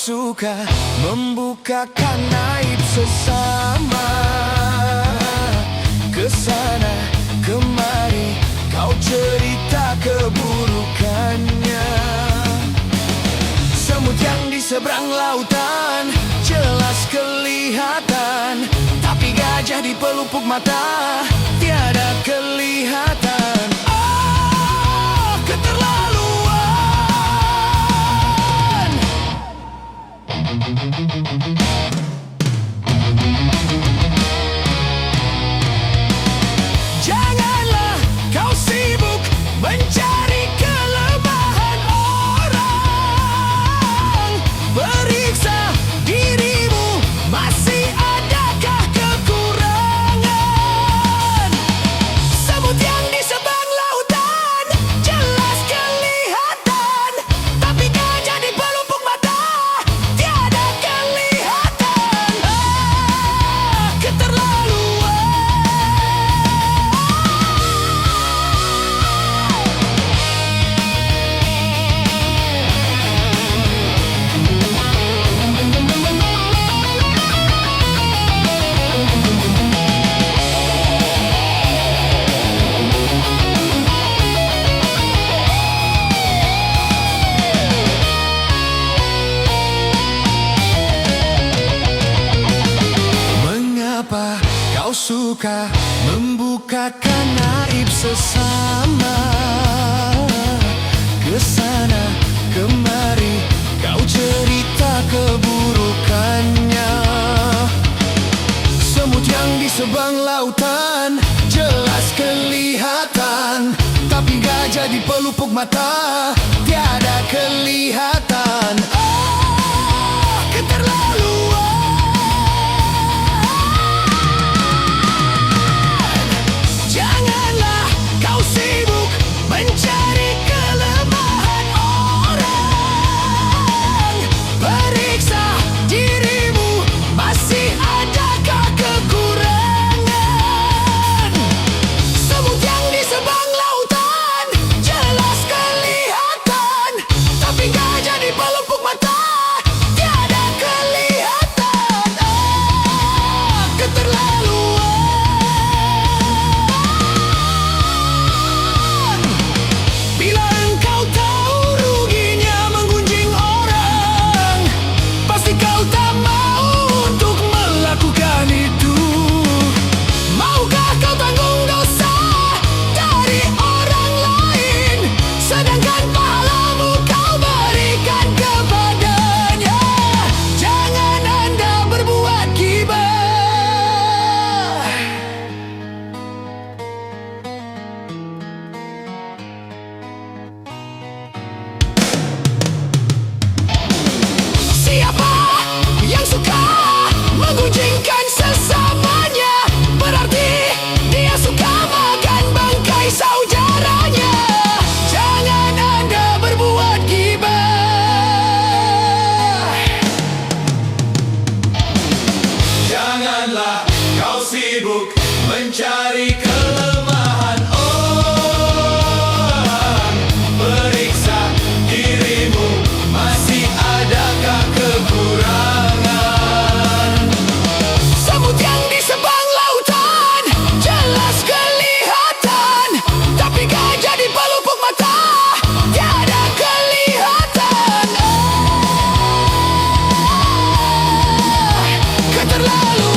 suka membukakan aib sesama. Kesana kemari kau cerita keburukannya. Semut yang di seberang lautan jelas kelihatan, tapi gajah di pelupuk mata tiada kelihatan. Oh, keterlaluan. Janganlah kau sibuk mencari kelemahan orang. Periksa dirimu, masih adakah kekurangan? Semut yang di seberang lautan jelas kelihatan, tapi gajah di pelupuk mata tiada kelihatan. Ah, keterlaluan. Mengapa kau suka membukakan aib sesama? Kesana kemari kau cerita keburukannya. Semut yang di seberang lautan jelas kelihatan, tapi gajah di pelupuk mata tiada kelihatan. Oh, keterlaluan. Janganlah kau sibuk mencari kelemahan orang. Periksa dirimu, masih adakah kekurangan? Semut yang di seberang lautan jelas kelihatan, tapi gajah di pelupuk mata tiada kelihatan. Ah, keterlaluan. Bila engkau tahu ruginya menggunjing orang, pasti kau tak mau untuk melakukan itu. Maukah kau tanggung dosa dari orang lain, sedangkan pahalamu kau berikan kepadanya? Jangan Anda berbuat gibah. Siapa yang suka menggunjingkan sesamanya, berarti dia suka makan bangkai saudaranya. Jangan Anda berbuat gibah. Janganlah kau sibuk mencari kelemahan orang. Periksa dirimu, masih adakah kekurangan? Semut yang di seberang lautan jelas kelihatan, tapi gajah di pelupuk mata tiada kelihatan. Ah, keterlaluan.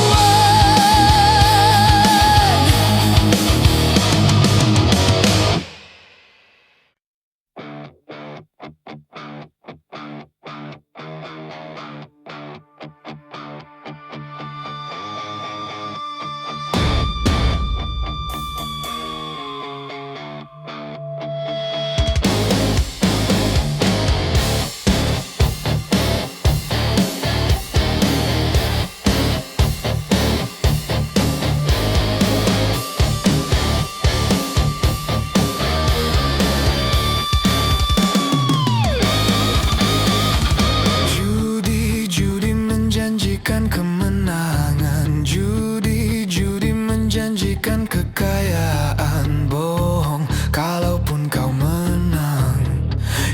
Judi menjanjikan kemenangan, judi menjanjikan kekayaan. Bohong kalaupun kau menang,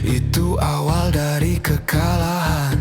itu awal dari kekalahan.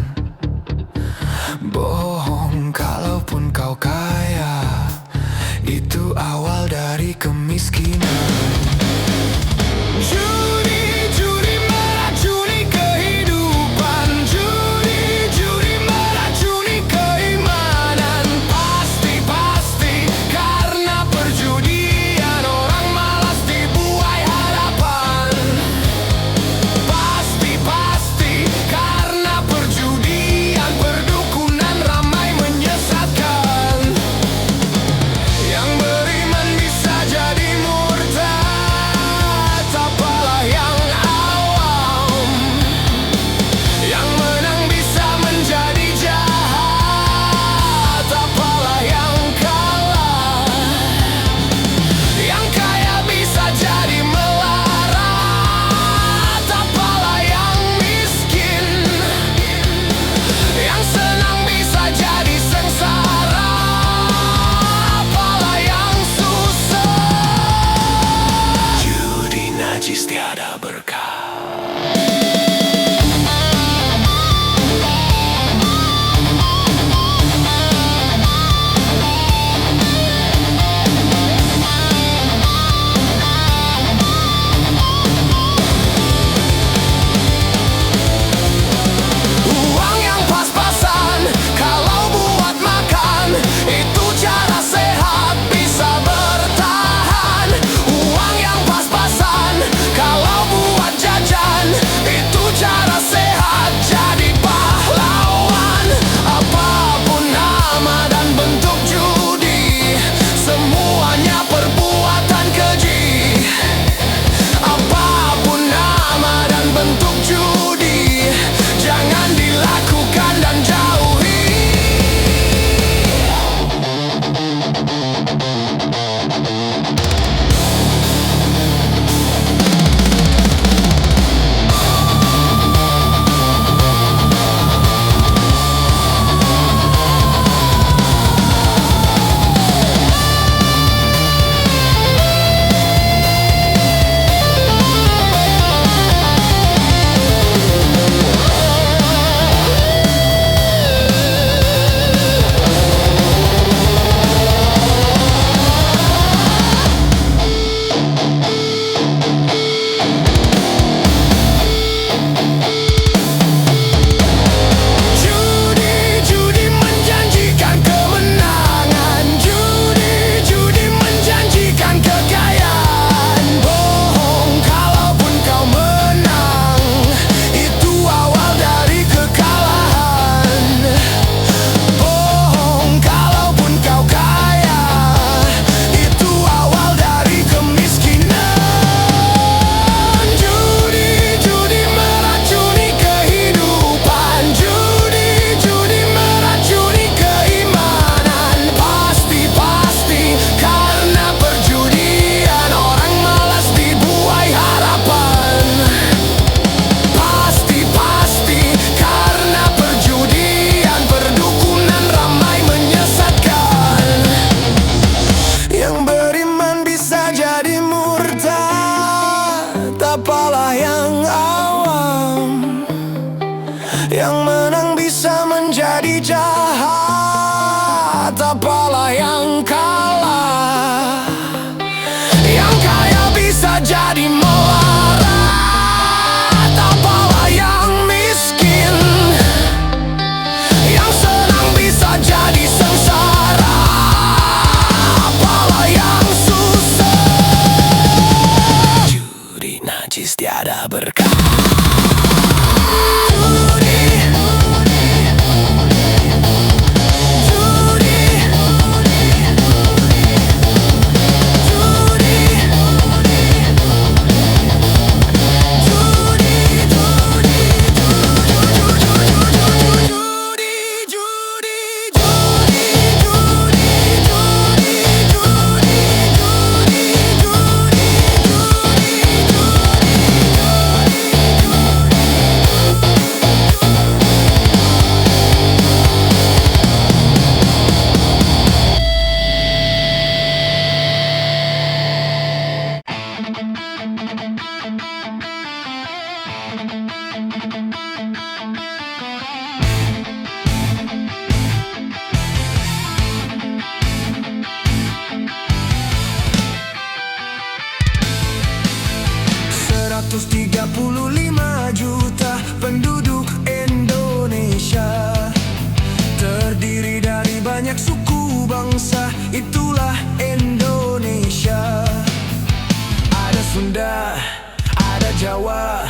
Jawa,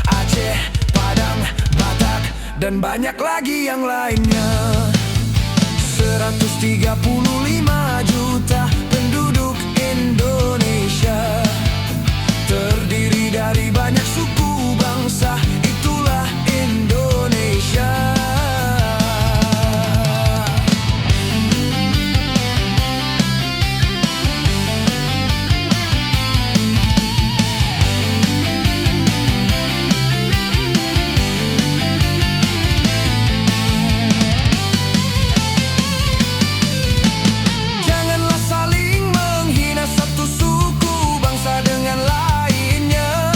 Aceh, Padang, Batak, dan banyak lagi yang lainnya. 135 juta penduduk Indonesia, terdiri dari banyak suku bangsa, itulah Indonesia. Janganlah saling menghina satu suku bangsa dengan lainnya,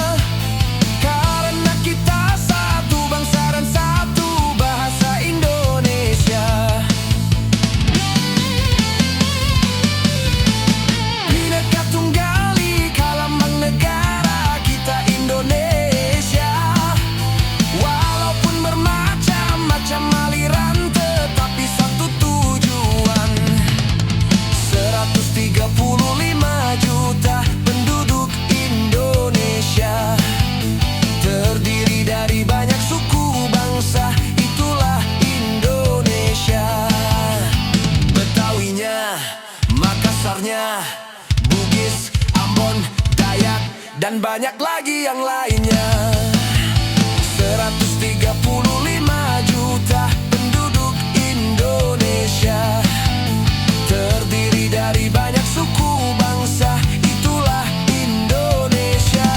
karena kita satu bangsa dan satu bahasa Indonesia. Bhinneka Tunggal Ika lambang negara kita Indonesia. Walaupun bermacam-macam aliran, tetapi satu tujuan. 135 juta penduduk Indonesia, terdiri dari banyak suku bangsa, itulah Indonesia. Betawinya, Makassarnya, Bugis, Ambon, Dayak, dan banyak lagi yang lainnya. 135 juta penduduk Indonesia, terdiri dari banyak suku bangsa, itulah Indonesia.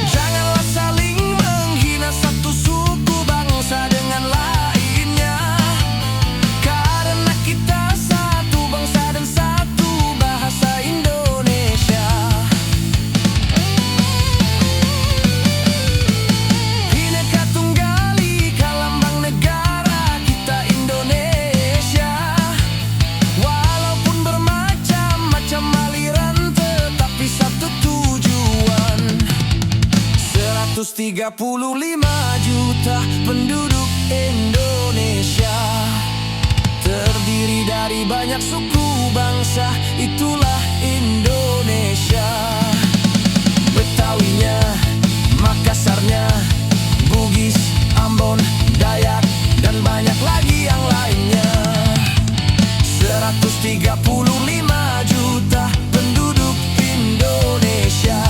Janganlah saling menghina satu suku bangsa dengan lainnya, karena kita satu bangsa dan satu bahasa Indonesia. Bhinneka Tunggal Ika lambang negara kita Indonesia. Walaupun bermacam-macam aliran, tetapi satu tujuan. 135 juta penduduk Indonesia, terdiri dari banyak suku bangsa, itulah Indonesia. Betawinya, Makassarnya, Bugis, Ambon, Dayak, dan banyak lagi yang lainnya. 135 juta penduduk Indonesia,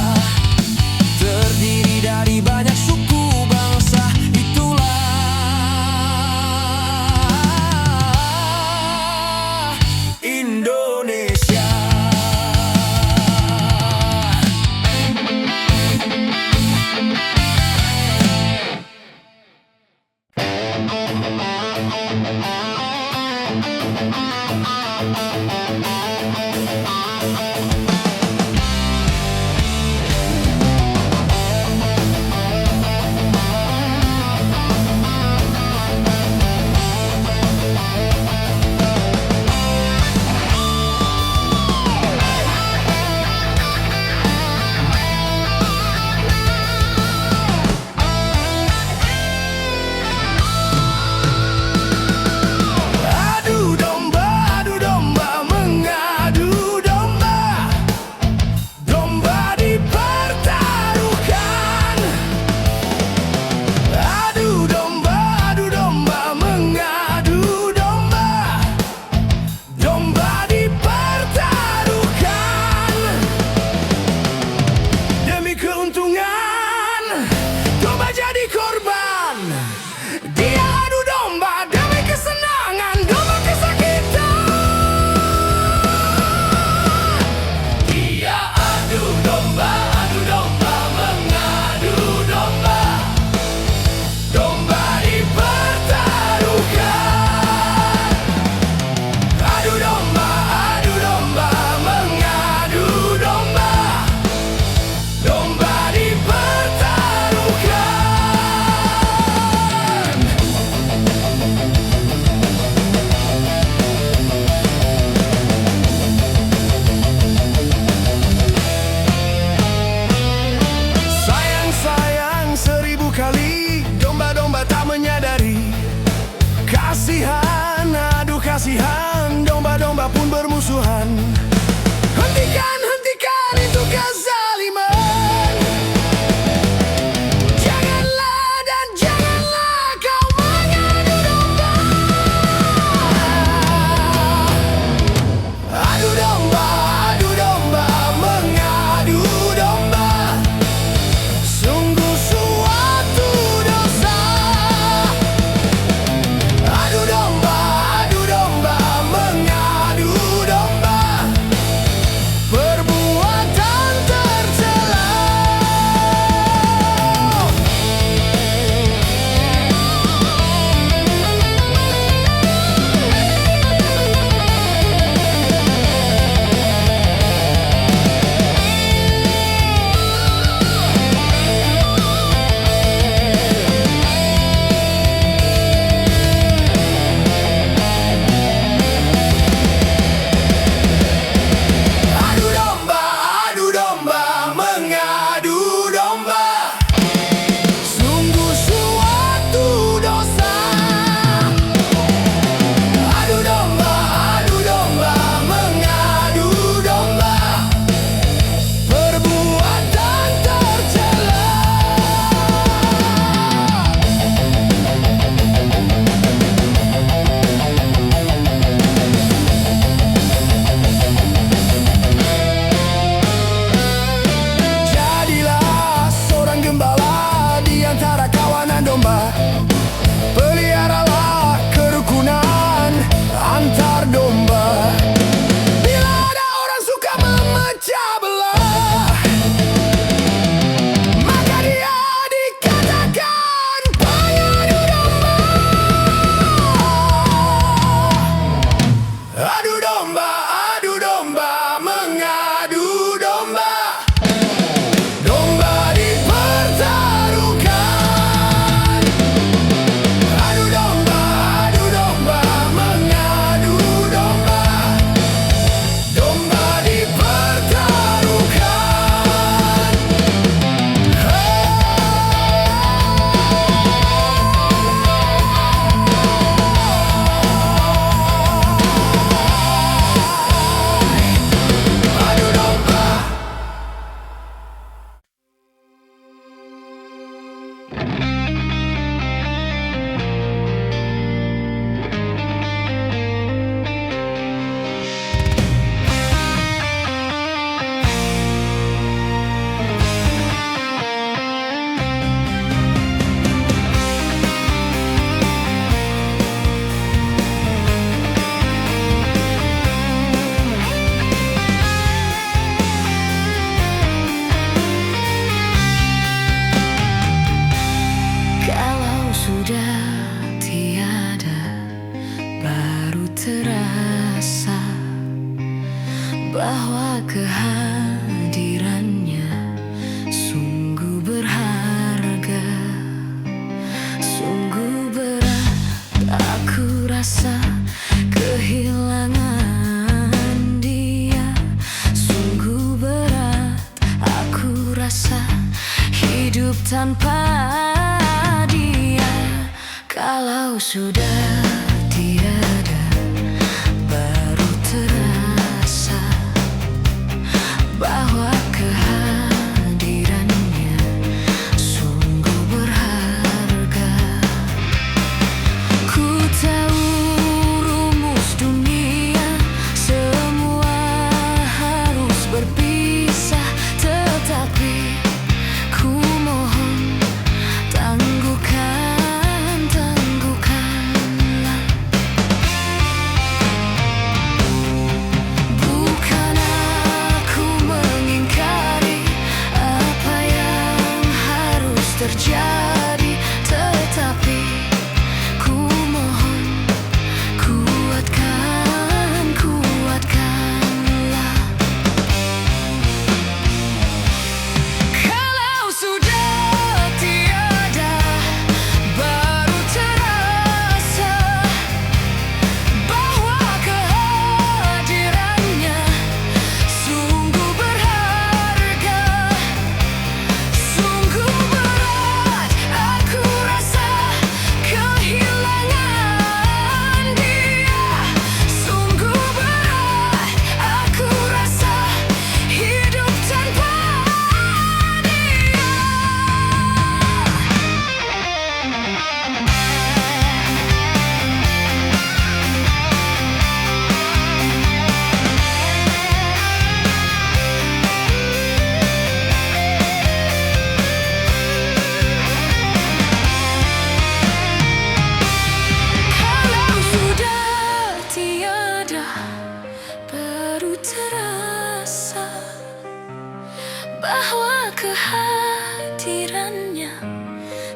terdiri dari banyak suku bangsa, itulah Indonesia. Adu domba, mengadu domba. kepedihan, domba-domba pun bermusuhan. Hentikan, hentikan itu kezaliman. Janganlah dan janganlah kau mengadu domba. Adu domba, adu domba, mengadu domba. Sungguh suatu dosa. Adu domba, mengadu domba. Perbuatan tercela. Adu domba, mengadu domba. Sungguh suatu dosa. Adu domba, mengadu domba. Perbuatan tercela. Jadilah seorang gembala di antara kawanan domba. Peliharalah kerukunan antar domba. Bila ada orang suka memecah belah, maka dia dikatakan pengadu domba. Adu domba, mengadu domba. Domba dipertaruhkan. Adu domba, mengadu domba. Domba dipertaruhkan. Adu domba. Kalau sudah tiada, baru terasa bahwa kehadirannya sungguh berharga. Sungguh berat aku rasa kehilangan dia. Sungguh berat aku rasa hidup tanpa dia. Kalau sudah tiada, baru terasa bahwa kehadirannya sungguh berharga. Ku tahu rumus dunia, semua harus berpisah, tetapi ku mohon tangguhkan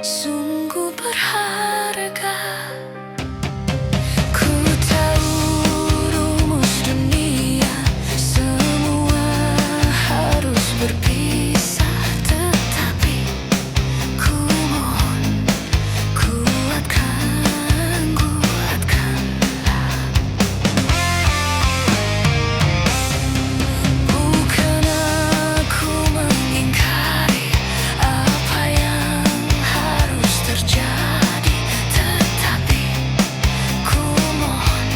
sungguh berharga. Ku tahu rumus dunia, semua harus berpisah, tetapi ku mohon, kuatkanlah. Bukan aku mengingkari apa yang harus terjadi, tetapi ku mohon,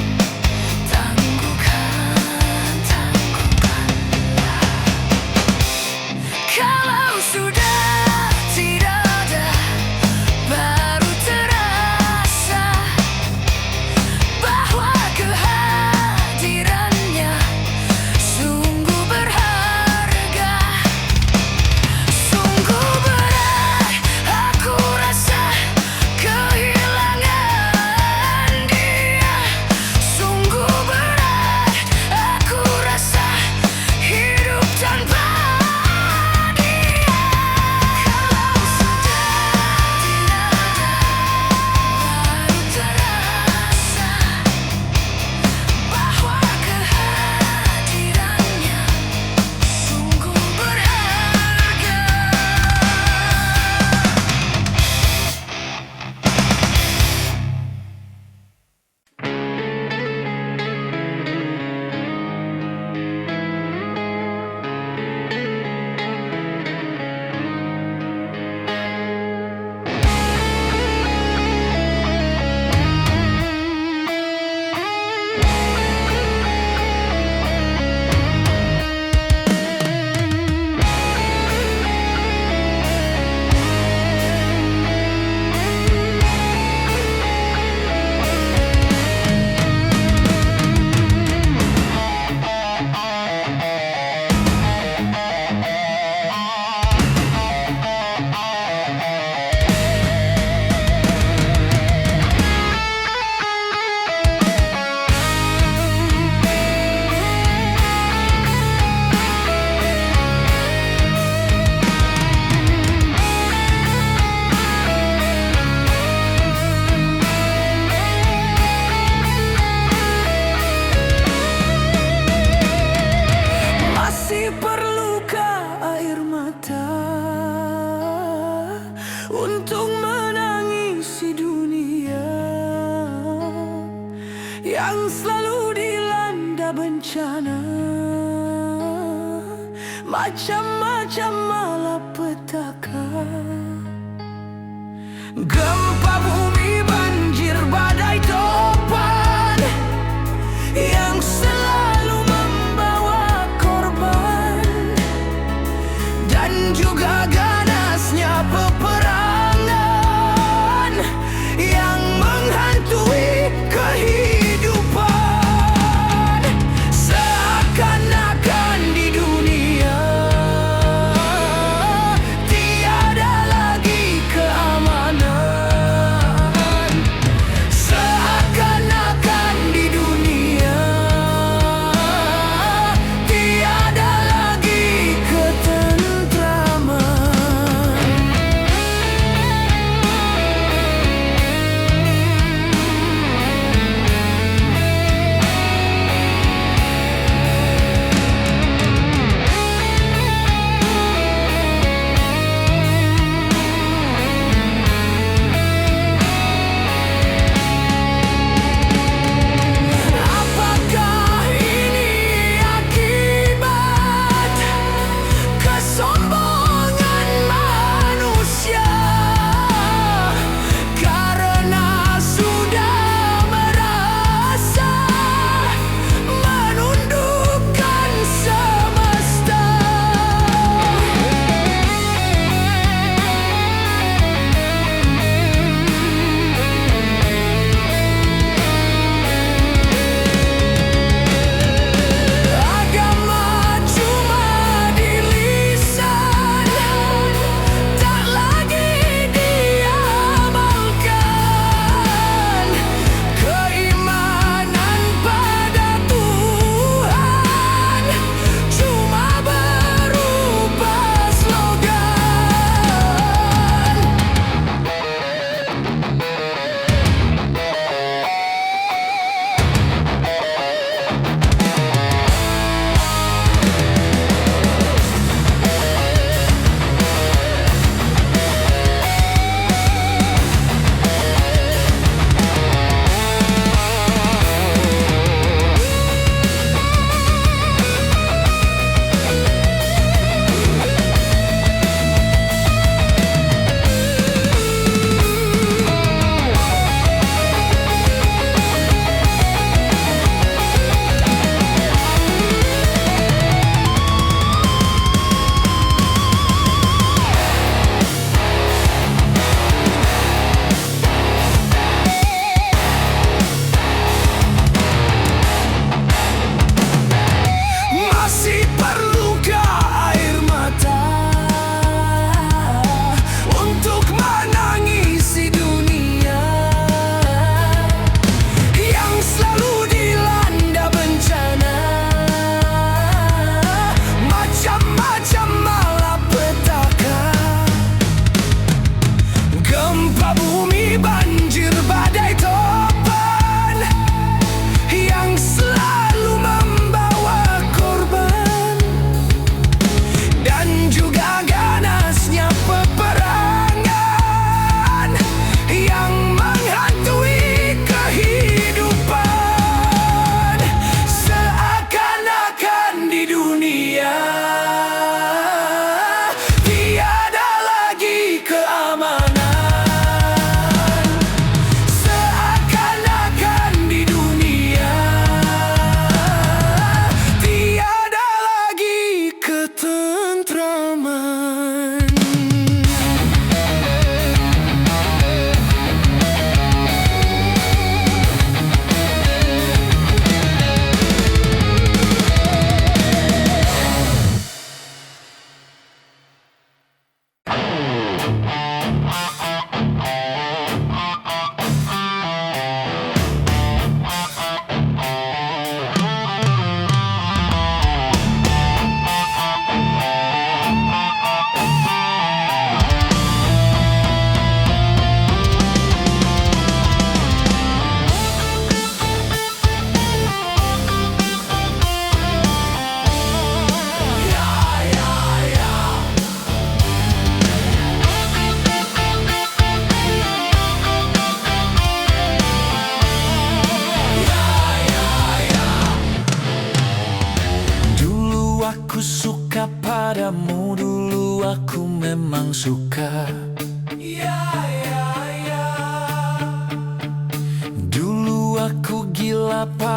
tangguhkanlah. Kalau sudah tidak ada, baru terasa bahwa kehadirannya sungguh berharga. Sungguh berat aku rasa kehilangan dia. Sungguh berat aku rasa hidup tanpa dia. Kalau sudah tidak ada, baru terasa bahwa kehadirannya sungguh berharga. Masih perlukah air mata untuk menangisi dunia yang selalu dilanda bencana, macam-macam malapetaka, gempa bumi, banjir, badai, topan yang selalu membawa korban, dan juga ganasnya peperangan yang menghantui kehidupan. Seakan-akan di dunia tiada lagi keamanan.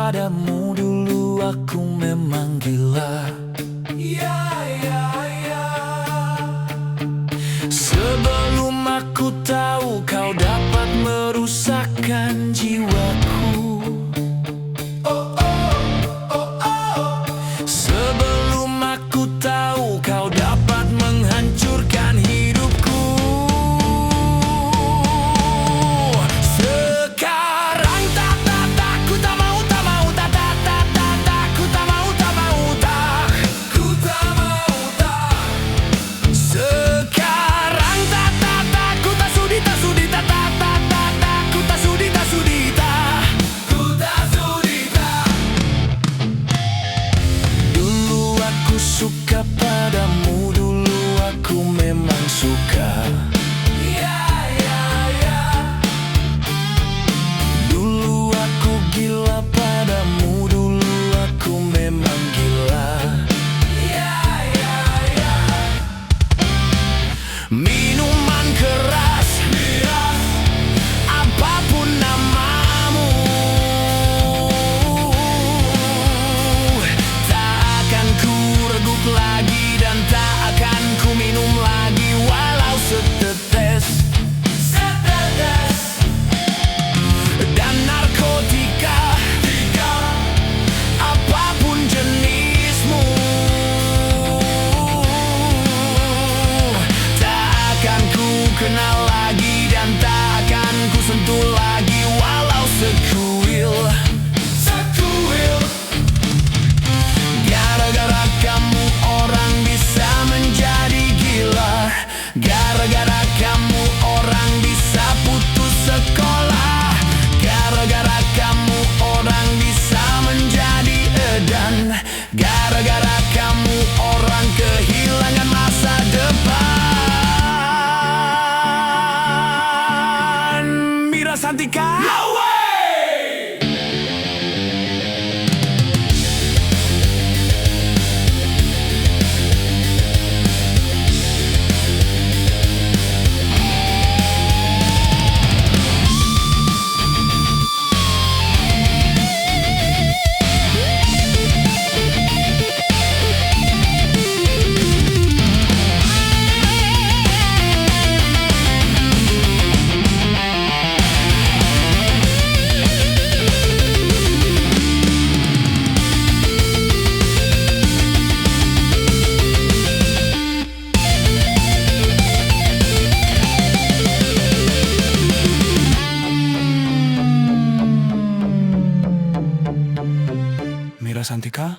padamu, dulu aku memang gila. Sebelum aku tahu kau dapat merusakkan jiwaku. Sebelum aku tahu kau dapat menghancurkan hidupku. Sekarang tak ku tak mau, tak mau, tak ku tak mau, tak mau, tak ku tak mau, tak. Sekarang tak ku tak sudi, tak sudi, tak ku tak sudi, tak sudi, tak ku tak sudi, tak. Dulu aku suka padamu, dulu aku memang suka. Dulu aku gila padamu, dulu aku memang gila. Minuman keras, apapun namamu, tak akan ku regup lagi dan tak akan ku minum lagi walau setetes. Dan narkotika, apapun jenismu, tak akan ku kenal lagi dan tak akan ku sentuh lagi walau sekuil. Gara-gara kamu orang bisa menjadi gila. Gara-gara kamu orang bisa putus sekolah. Gara-gara kamu orang bisa menjadi edan. Gara-gara kamu orang kehilangan masa depan. Mira Santika, no way! Mira Santika?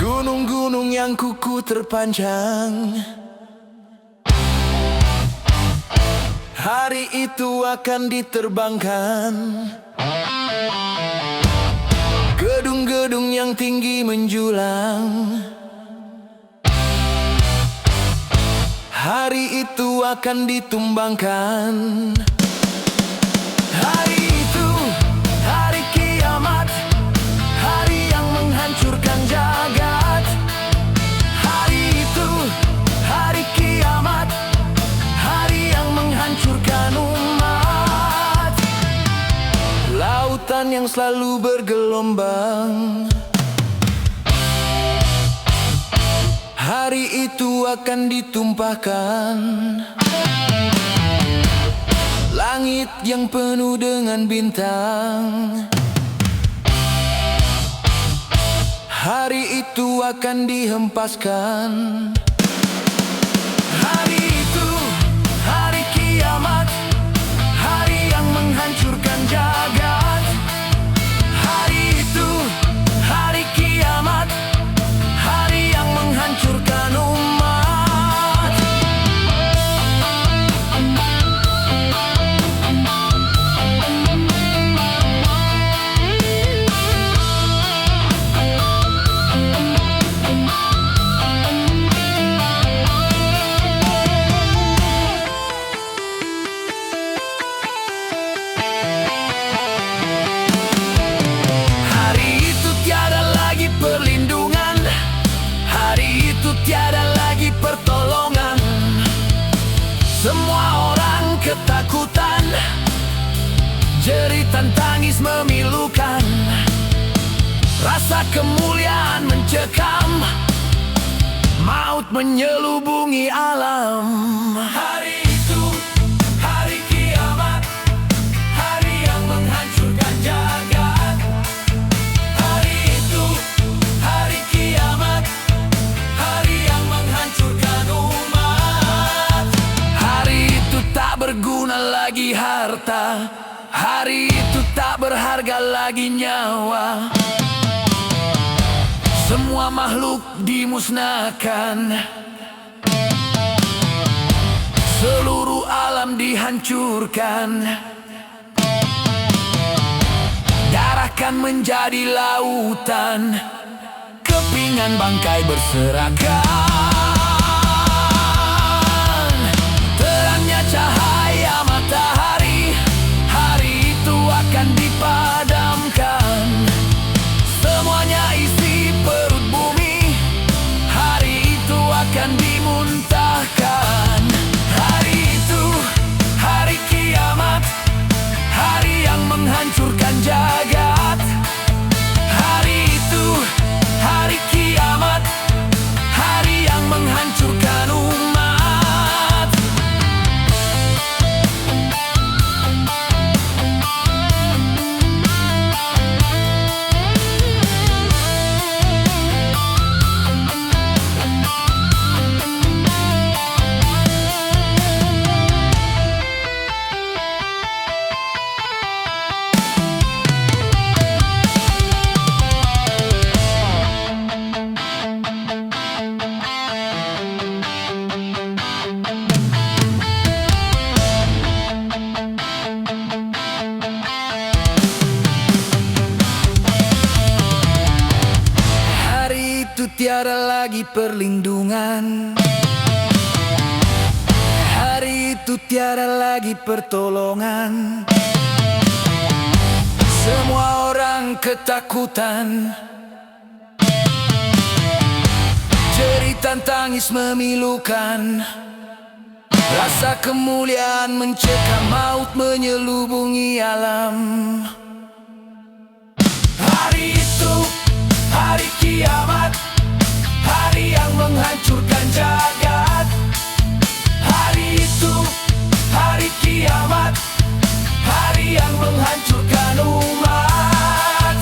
Gunung-gunung yang kuku terpanjang, hari itu akan diterbangkan. Gedung-gedung yang tinggi menjulang, hari itu akan ditumbangkan. Hari itu, hari kiamat, hari yang menghancurkan jagat. Hari itu, hari kiamat, hari yang menghancurkan umat. Lautan yang selalu bergelombang, hari itu akan ditumpahkan. Langit yang penuh dengan bintang, hari itu akan dihempaskan. Hari itu, hari kiamat, hari yang menghancurkan jagat. Hari itu, hari kiamat, hari yang menghancurkan umat. Jeritan tangis memilukan, rasa kemuliaan mencekam, maut menyelubungi alam. Hari itu, hari kiamat, hari yang menghancurkan jagat. Hari itu, hari kiamat, hari yang menghancurkan umat. Hari itu tak berguna lagi harta, hari itu tak berharga lagi nyawa. Semua makhluk dimusnahkan, seluruh alam dihancurkan. Darah kan menjadi lautan, kepingan bangkai berserakan. Terangnya cahaya matahari, hari itu akan dipadamkan. Semuanya isi perut bumi, hari itu akan dimuntahkan. Hari itu, hari kiamat, hari yang menghancurkan jagat. Hari itu, hari kiamat, hari yang menghancurkan umat. Tiada lagi perlindungan, hari itu tiada lagi pertolongan. Semua orang ketakutan, jeritan tangis memilukan, rasa kemuliaan mencekam, maut menyelubungi alam. Hari itu, hari kiamat, hari yang menghancurkan jagat. Hari itu, hari kiamat, hari yang menghancurkan umat.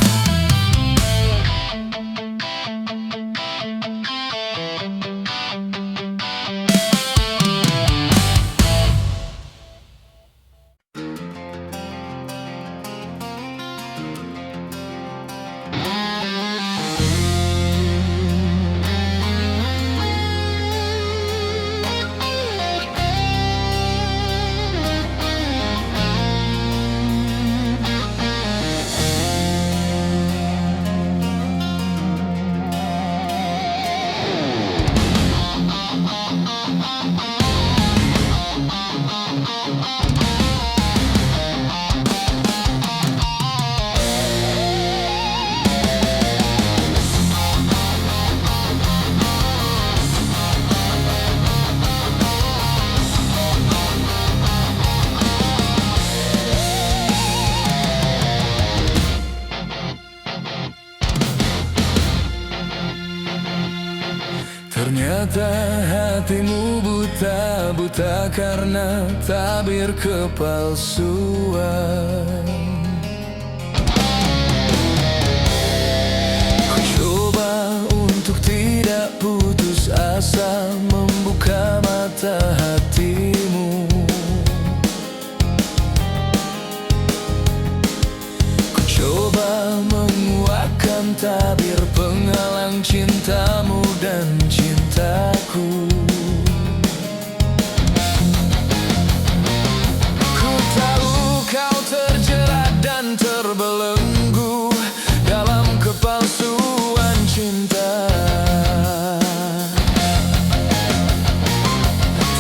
Ternyata hatimu buta karena tabir kepalsuan. Ku coba untuk tidak putus asa, membuka mata hatimu. Ku coba menguatkan tabir penghalang cintamu dan cintaku. Ku tahu kau terjerat dan terbelenggu dalam kepalsuan cinta.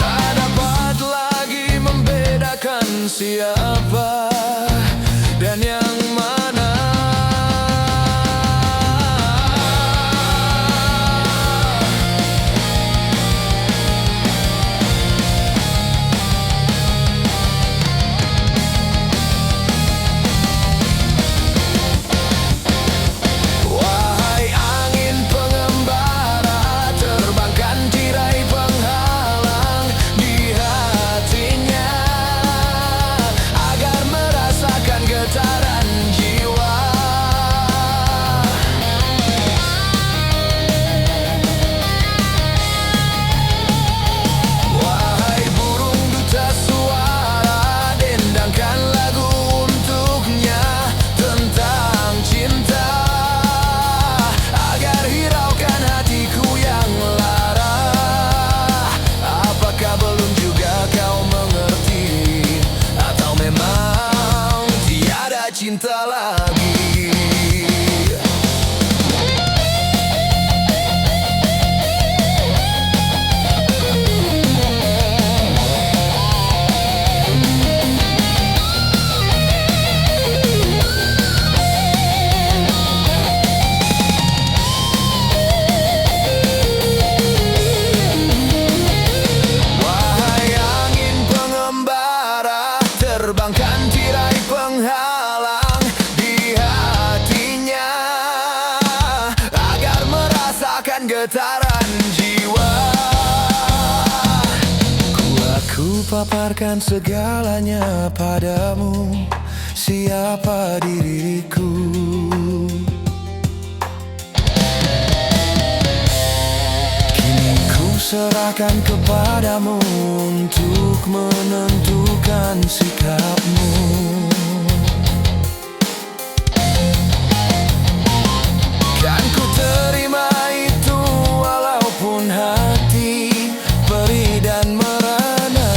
Tak dapat lagi membedakan siapa dan yang mana. paparkan segalanya padamu, siapa diriku. Kini ku serahkan kepadamu untuk menentukan sikapmu. Kan ku terima itu walaupun hati perih dan merana,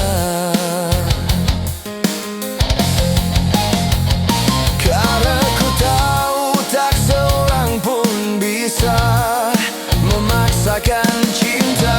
karena ku tahu tak seorang pun bisa memaksakan cinta.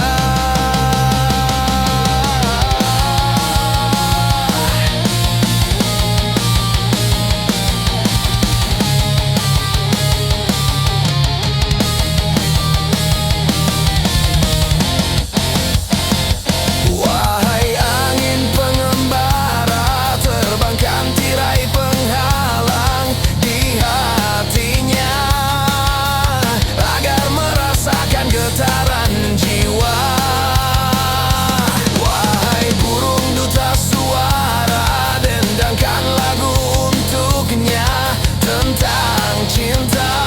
Getaran jiwa, wahai burung duta suara, dendangkan lagu untuknya tentang cinta,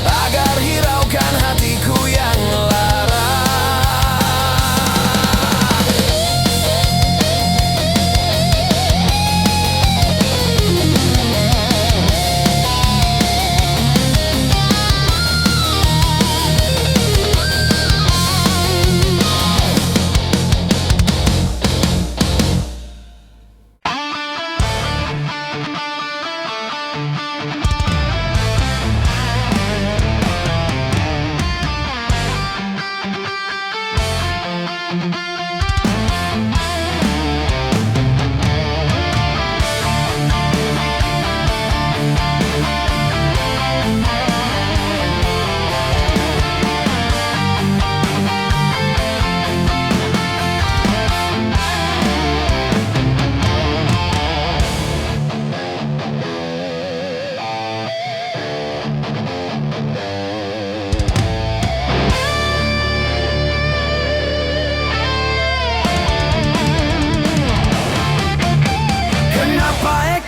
agar hiraukan hatiku yang lara.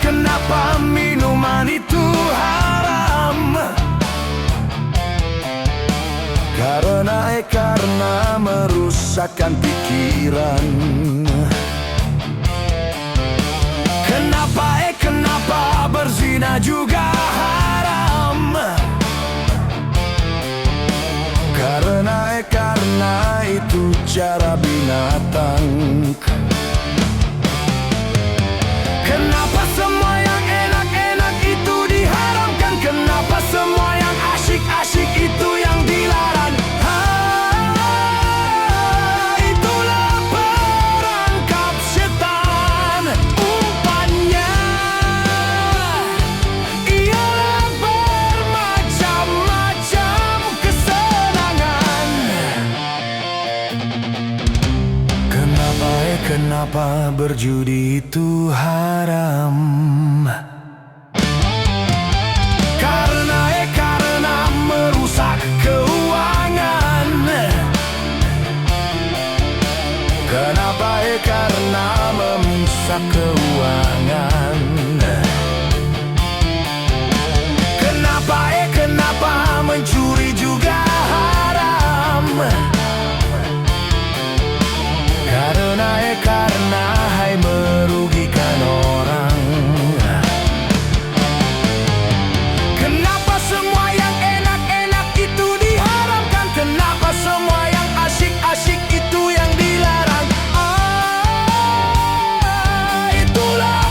Kenapa minuman itu haram? Karena merusakkan pikiran. Kenapa berzina juga haram? Karena itu cara binatang. Kenapa semua yang enak-enak itu diharamkan? Kenapa semua yang asyik-asyik itu yang dilarang? Itulah perangkap setan. Umpannya ialah bermacam-macam kesenangan. Kenapa berjudi itu haram? Karena merusak keuangan. Karena merusak keuangan. Kenapa mencuri juga haram? Karena hai merugikan orang. Kenapa semua yang enak-enak itu diharamkan? Kenapa semua yang asyik-asyik itu yang dilarang? Itulah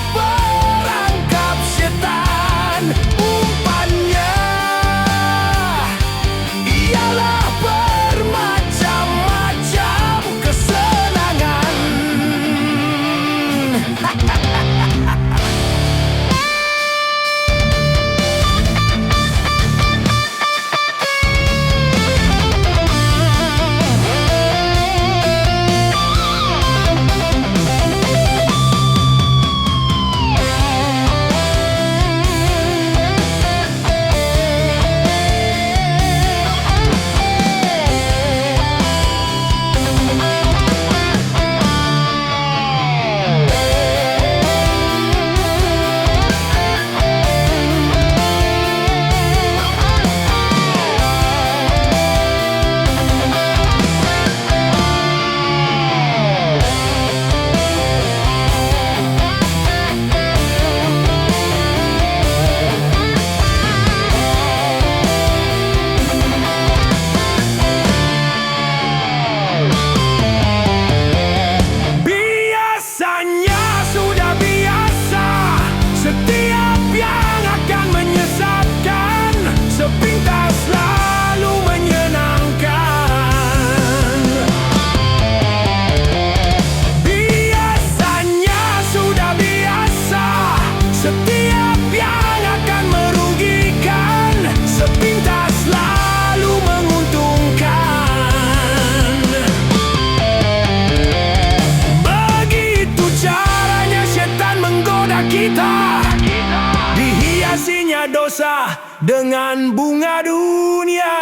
kita dihiasinya dosa dengan bunga dunia.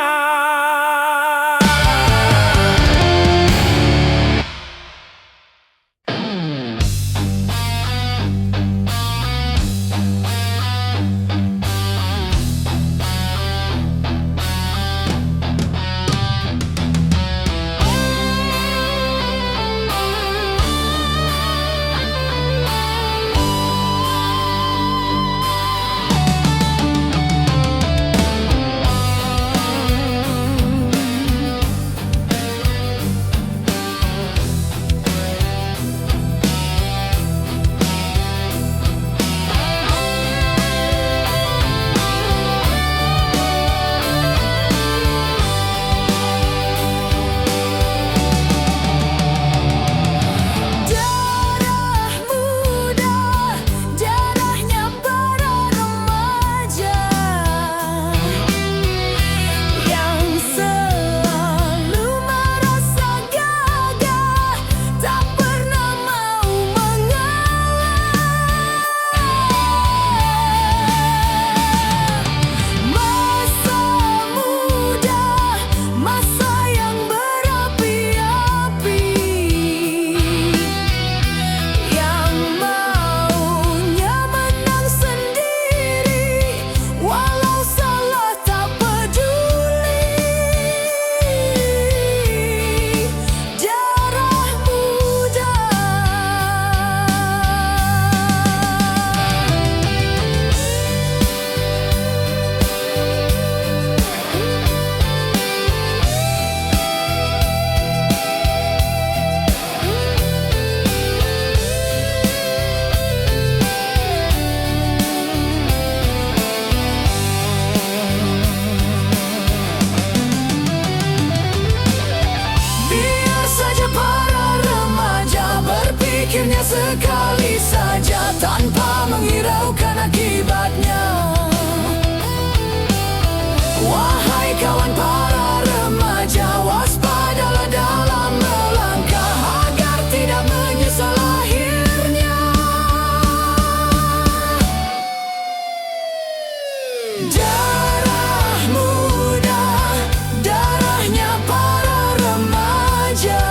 Pikirnya sekali saja tanpa menghiraukan akibatnya. Wahai kawan para remaja, waspadalah dalam melangkah agar tidak menyesal akhirnya. Darah muda, darahnya para remaja,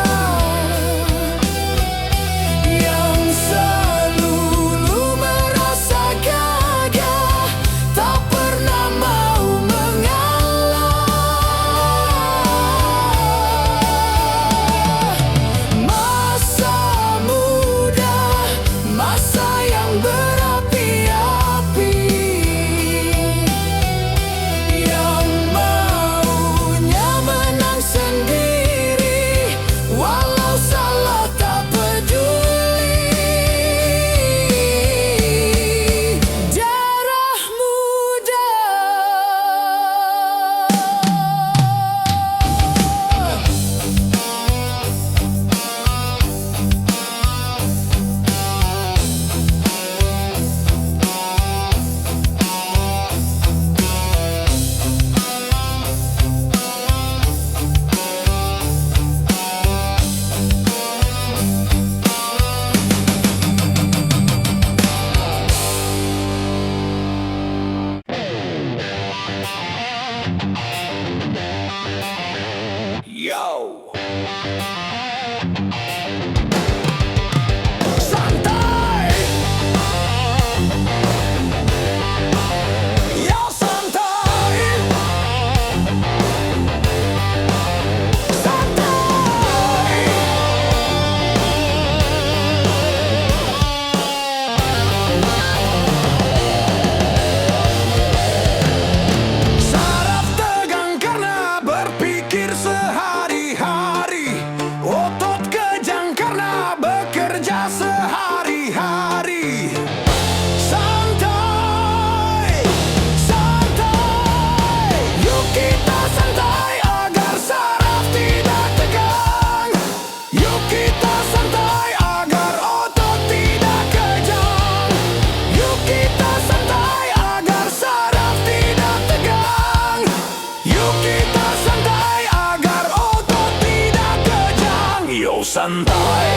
santai.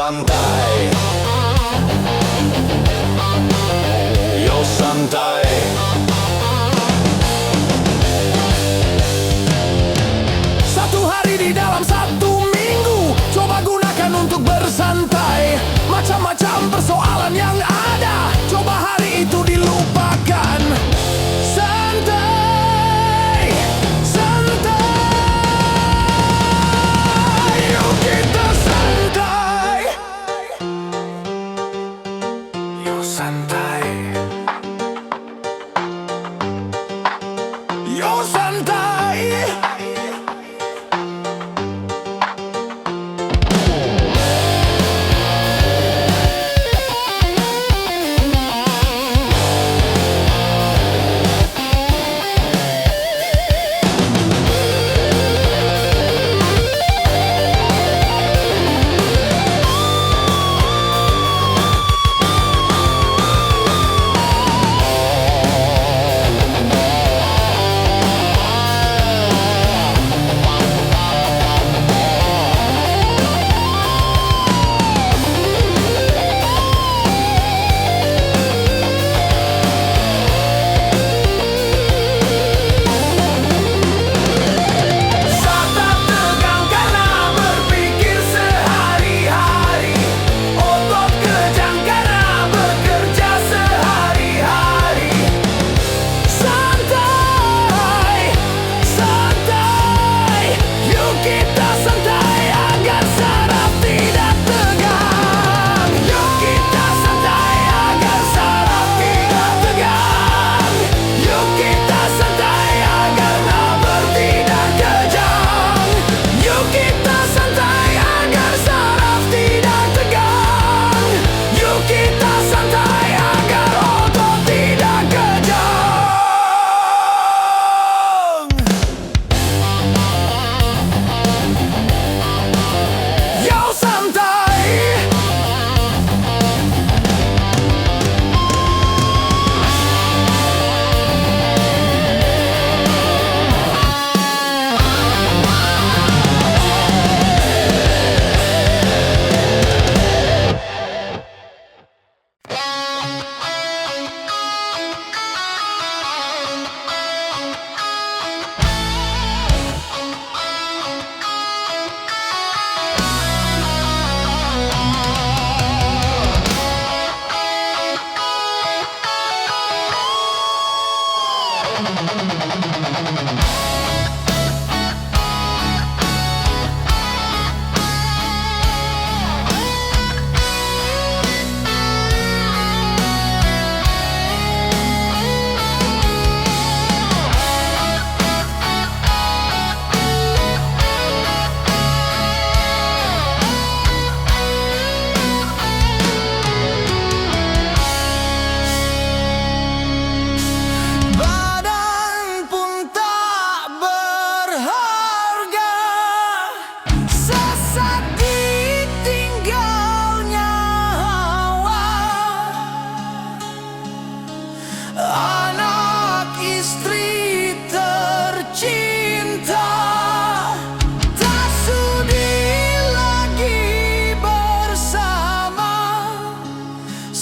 santai, yo santai. Satu hari di dalam satu minggu, coba gunakan untuk bersantai. Macam-macam persoalan yang ada, coba hari itu dilupakan. Santai, santai, yuk kita santai. Yuk santai, yuk santai.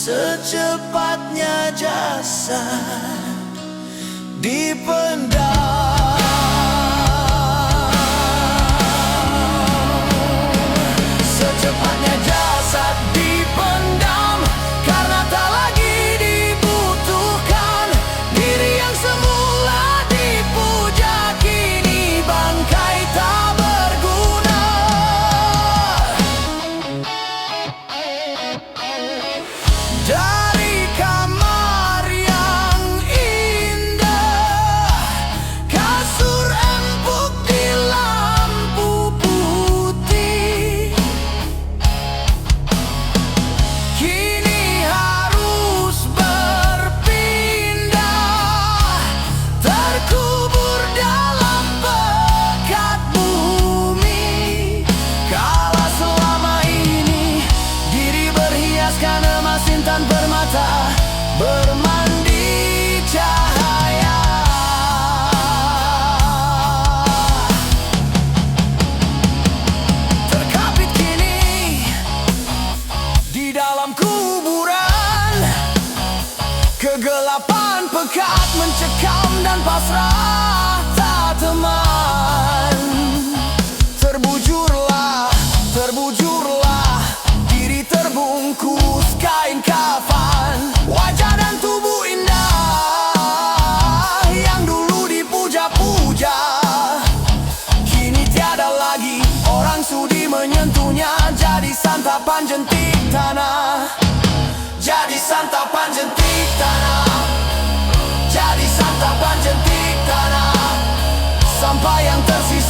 Secepatnya jasad dipendam. Secepatnya jasad dipendam karena tak lagi dibutuhkan. Diri yang semula dipuja kini bangkai tak berguna. Dari kamar yang indah dan pasrah tak teman. Terbujurlah, diri terbungkus kain kafan. Wajah dan tubuh indah yang dulu dipuja-puja, kini tiada lagi orang sudi menyentuhnya. Jadi santapan jentik tanah, jadi santapan jentik tanah, jadi santapan jentik tanah. Sampah yang tersisa